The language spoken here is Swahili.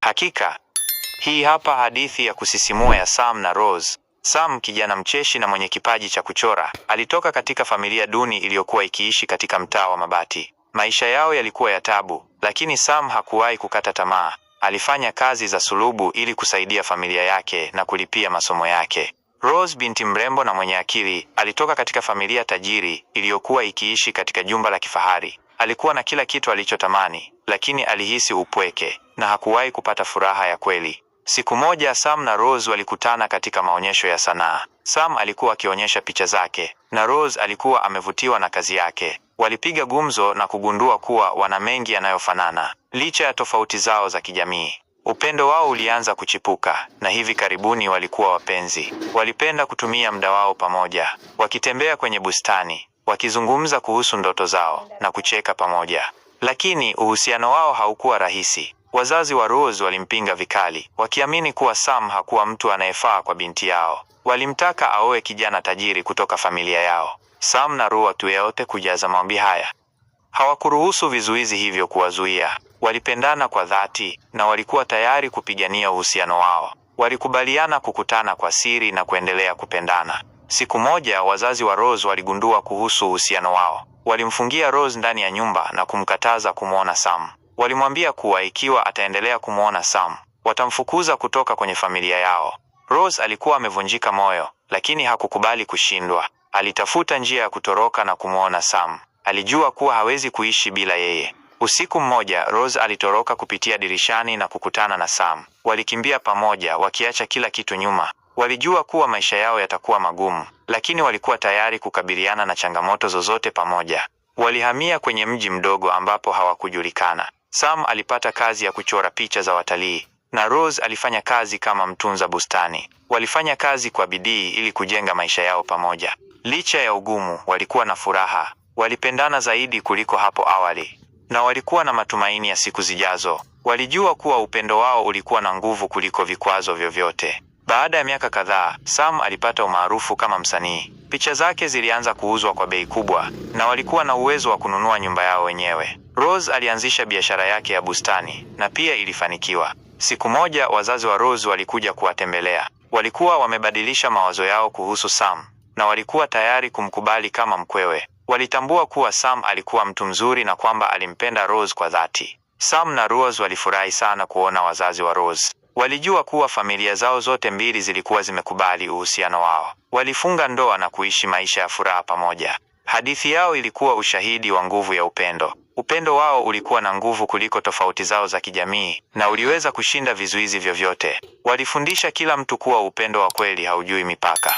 Hakika, hii hapa hadithi ya kusisimua ya Sam na Rose. Sam, kijana mcheshi na mwenye kipaji cha kuchora, alitoka katika familia duni iliyokuwa ikiishi katika mtaa wa mabati. Maisha yao yalikuwa ya taabu, lakini Sam hakuwahi kukata tamaa. Alifanya kazi za sulubu ili kusaidia familia yake na kulipia masomo yake. Rose, binti mrembo na mwenye akili, alitoka katika familia tajiri iliyokuwa ikiishi katika jumba la kifahari. Alikuwa na kila kitu alichotamani, lakini alihisi upweke na hakuwahi kupata furaha ya kweli. Siku moja Sam na Rose walikutana katika maonyesho ya sanaa. Sam alikuwa akionyesha picha zake na Rose alikuwa amevutiwa na kazi yake. Walipiga gumzo na kugundua kuwa wana mengi yanayofanana, licha ya tofauti zao za kijamii. Upendo wao ulianza kuchipuka na hivi karibuni walikuwa wapenzi. Walipenda kutumia muda wao pamoja, wakitembea kwenye bustani, wakizungumza kuhusu ndoto zao na kucheka pamoja. Lakini uhusiano wao haukuwa rahisi. Wazazi wa Rose walimpinga vikali, wakiamini kuwa Sam hakuwa mtu anayefaa kwa binti yao. Walimtaka aoe kijana tajiri kutoka familia yao. Sam na Rose wote kujaza maombi haya. Hawakuruhusu vizuizi hivyo kuwazuia. Walipendana kwa dhati na walikuwa tayari kupigania uhusiano wao. Walikubaliana kukutana kwa siri na kuendelea kupendana. Siku moja wazazi wa Rose waligundua kuhusu uhusiano wao. Walimfungia Rose ndani ya nyumba na kumkataza kumwona Sam. Walimwambia kuwa ikiwa ataendelea kumwona Sam, watamfukuza kutoka kwenye familia yao. Rose alikuwa amevunjika moyo, lakini hakukubali kushindwa. Alitafuta njia ya kutoroka na kumwona Sam. Alijua kuwa hawezi kuishi bila yeye. Usiku mmoja, Rose alitoroka kupitia dirishani na kukutana na Sam. Walikimbia pamoja, wakiacha kila kitu nyuma. Walijua kuwa maisha yao yatakuwa magumu, lakini walikuwa tayari kukabiliana na changamoto zozote pamoja. Walihamia kwenye mji mdogo ambapo hawakujulikana. Sam alipata kazi ya kuchora picha za watalii na Rose alifanya kazi kama mtunza bustani. Walifanya kazi kwa bidii ili kujenga maisha yao pamoja. Licha ya ugumu, walikuwa na furaha. Walipendana zaidi kuliko hapo awali na walikuwa na matumaini ya siku zijazo. Walijua kuwa upendo wao ulikuwa na nguvu kuliko vikwazo vyovyote. Baada ya miaka kadhaa, Sam alipata umaarufu kama msanii. Picha zake zilianza kuuzwa kwa bei kubwa na walikuwa na uwezo wa kununua nyumba yao wenyewe. Rose alianzisha biashara yake ya bustani na pia ilifanikiwa. Siku moja wazazi wa Rose walikuja kuwatembelea. Walikuwa wamebadilisha mawazo yao kuhusu Sam na walikuwa tayari kumkubali kama mkwewe. Walitambua kuwa Sam alikuwa mtu mzuri na kwamba alimpenda Rose kwa dhati. Sam na Rose walifurahi sana kuona wazazi wa Rose. Walijua kuwa familia zao zote mbili zilikuwa zimekubali uhusiano wao. Walifunga ndoa na kuishi maisha ya furaha pamoja. Hadithi yao ilikuwa ushahidi wa nguvu ya upendo. Upendo wao ulikuwa na nguvu kuliko tofauti zao za kijamii na uliweza kushinda vizuizi vyovyote. Walifundisha kila mtu kuwa upendo wa kweli haujui mipaka.